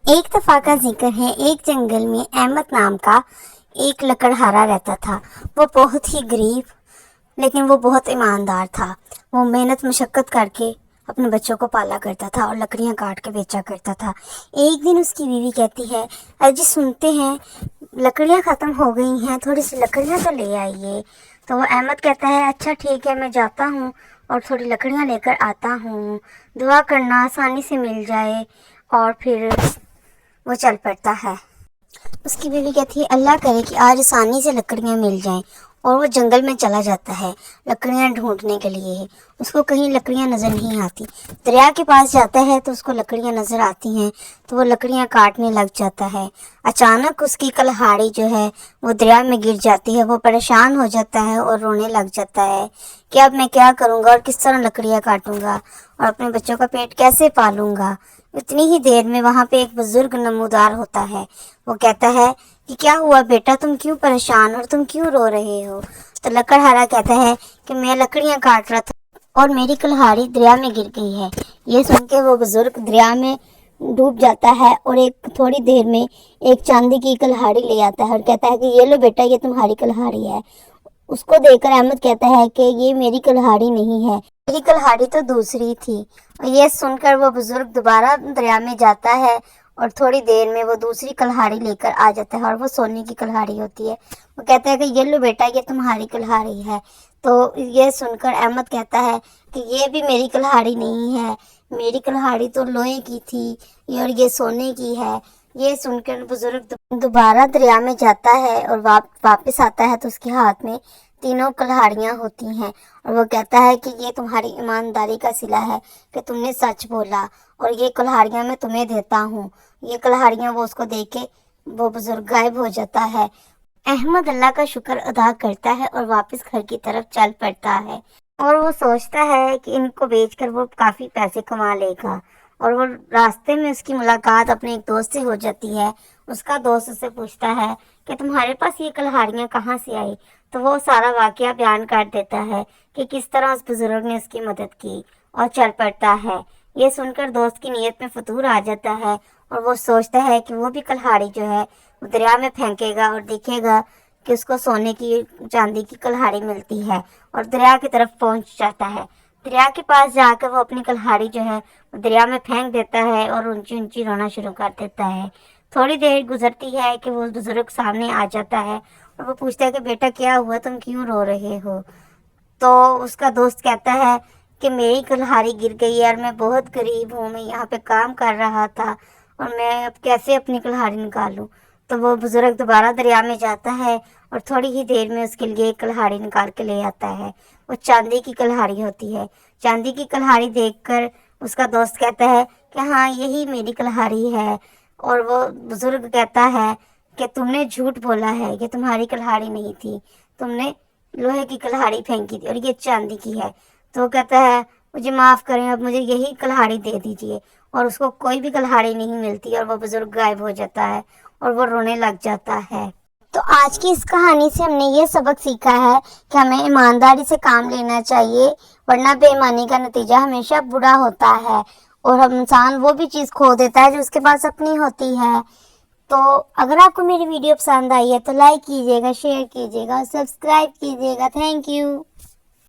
ایک دفعہ کا ذکر ہے، ایک جنگل میں احمد نام کا ایک لکڑہارا رہتا تھا۔ وہ بہت ہی غریب لیکن وہ بہت ایماندار تھا۔ وہ محنت مشقت کر کے اپنے بچوں کو پالا کرتا تھا اور لکڑیاں کاٹ کے بیچا کرتا تھا۔ ایک دن اس کی بیوی کہتی ہے، اجی سنتے ہیں لکڑیاں ختم ہو گئی ہیں، تھوڑی سی لکڑیاں تو لے آئیے۔ تو وہ احمد کہتا ہے، اچھا ٹھیک ہے، میں جاتا ہوں اور تھوڑی لکڑیاں لے کر آتا ہوں، دعا کرنا آسانی سے مل جائے۔ اور پھر وہ چل پڑتا ہے۔ اس کی بیوی کہتی ہے، اللہ کرے کہ آج آسانی سے لکڑیاں مل جائیں، اور وہ جنگل میں چلا جاتا ہے لکڑیاں ڈھونڈنے کے لیے۔ اس کو کہیں لکڑیاں نظر نہیں آتی۔ دریا کے پاس جاتا ہے تو اس کو لکڑیاں نظر آتی ہیں، تو وہ لکڑیاں کاٹنے لگ جاتا ہے۔ اچانک اس کی کلہاڑی جو ہے وہ دریا میں گر جاتی ہے۔ وہ پریشان ہو جاتا ہے اور رونے لگ جاتا ہے کہ اب میں کیا کروں گا اور کس طرح لکڑیاں کاٹوں گا اور اپنے بچوں کا پیٹ کیسے پالوں گا۔ اتنی ہی دیر میں وہاں پہ ایک بزرگ نمودار ہوتا ہے۔ وہ کہتا ہے کہ کیا ہوا بیٹا، تم کیوں پریشان اور تم کیوں رو رہے ہو؟ تو لکڑہارا کہتا ہے کہ میں لکڑیاں کاٹ رہا تھا اور میری کلہاڑی دریا میں گر گئی ہے۔ یہ سن کے وہ بزرگ دریا میں ڈوب جاتا ہے اور ایک تھوڑی دیر میں ایک چاندی کی کلہاڑی لے آتا ہے اور کہتا ہے کہ یہ لو بیٹا، یہ تمہاری کلہاڑی ہے۔ اس کو دیکھ کر احمد کہتا ہے کہ یہ میری کلہاڑی نہیں ہے، میری کلہاڑی تو دوسری تھی۔ اور یہ سن کر وہ بزرگ دوبارہ دریا میں جاتا ہے اور تھوڑی دیر میں وہ دوسری کلہاڑی لے کر آ جاتا ہے اور وہ سونے کی کلہاڑی ہوتی ہے۔ وہ کہتا ہے کہ یہ لو بیٹا، یہ تمہاری کلہاڑی ہے۔ تو یہ سن کر احمد کہتا ہے کہ یہ بھی میری کلہاڑی نہیں ہے، میری کلہاڑی تو لوہے کی تھی اور یہ سونے کی ہے۔ یہ سن کر بزرگ دوبارہ دریا میں جاتا ہے اور واپس آتا ہے تو اس کے ہاتھ میں تینوں کلہاڑیاں ہوتی ہیں، اور وہ کہتا ہے کہ یہ تمہاری ایمانداری کا صلہ ہے کہ تم نے سچ بولا، اور یہ کلہاڑیاں میں تمہیں دیتا ہوں۔ یہ کلہاڑیاں وہ اس کو دے کے وہ بزرگ غائب ہو جاتا ہے۔ احمد اللہ کا شکر ادا کرتا ہے اور واپس گھر کی طرف چل پڑتا ہے، اور وہ سوچتا ہے کہ ان کو بیچ کر وہ کافی پیسے کما لے گا۔ اور وہ راستے میں اس کی ملاقات اپنے ایک دوست سے ہو جاتی ہے۔ اس کا دوست اسے پوچھتا ہے کہ تمہارے پاس یہ کلہاڑیاں کہاں سے آئی؟ تو وہ سارا واقعہ بیان کر دیتا ہے کہ کس طرح اس بزرگ نے اس کی مدد کی، اور چل پڑتا ہے۔ یہ سن کر دوست کی نیت میں فتور آ جاتا ہے اور وہ سوچتا ہے کہ وہ بھی کلہاڑی جو ہے وہ دریا میں پھینکے گا اور دیکھے گا کہ اس کو سونے کی چاندی کی کلہاڑی ملتی ہے، اور دریا کی طرف پہنچ جاتا ہے۔ دریا کے پاس جا کر وہ اپنی کلہاڑی جو ہے وہ دریا میں پھینک دیتا ہے اور اونچی اونچی رونا شروع کر دیتا ہے۔ تھوڑی دیر گزرتی ہے کہ وہ بزرگ سامنے آ جاتا ہے اور وہ پوچھتا ہے کہ بیٹا کیا ہوا، تم کیوں رو رہے ہو؟ تو اس کا دوست کہتا ہے کہ میری کلہاڑی گر گئی ہے اور میں بہت غریب ہوں، میں یہاں پہ کام کر رہا تھا اور میں اب کیسے اپنی کلہاڑی نکالوں؟ تو وہ بزرگ دوبارہ دریا میں جاتا ہے اور تھوڑی ہی دیر میں اس کے لیے ایک کلہاڑی نکال کے لے آتا ہے۔ وہ چاندی کی کلہاڑی ہوتی ہے۔ چاندی کی کلہاڑی دیکھ کر اس کا دوست کہتا ہے کہ ہاں یہی میری کلہاڑی ہے، اور وہ بزرگ کہتا ہے کہ تم نے جھوٹ بولا ہے، یہ تمہاری کلہاڑی نہیں تھی، تم نے لوہے کی کلہاڑی پھینکی تھی اور یہ چاندی کی ہے۔ تو وہ کہتا ہے مجھے معاف کریں، اب مجھے یہی کلہاڑی دے دیجیے، اور اس کو کوئی بھی کلہاڑی نہیں ملتی اور وہ بزرگ غائب ہو جاتا ہے اور وہ رونے لگ جاتا ہے۔ تو آج کی اس کہانی سے ہم نے یہ سبق سیکھا ہے کہ ہمیں ایمانداری سے کام لینا چاہیے، ورنہ بے ایمانی کا نتیجہ ہمیشہ برا ہوتا ہے، اور ہم انسان وہ بھی چیز کھو دیتا ہے جو اس کے پاس اپنی ہوتی ہے۔ تو اگر آپ کو میری ویڈیو پسند آئی ہے تو لائک کیجیے گا، شیئر کیجیے گا، سبسکرائب کیجیے گا۔ Thank you.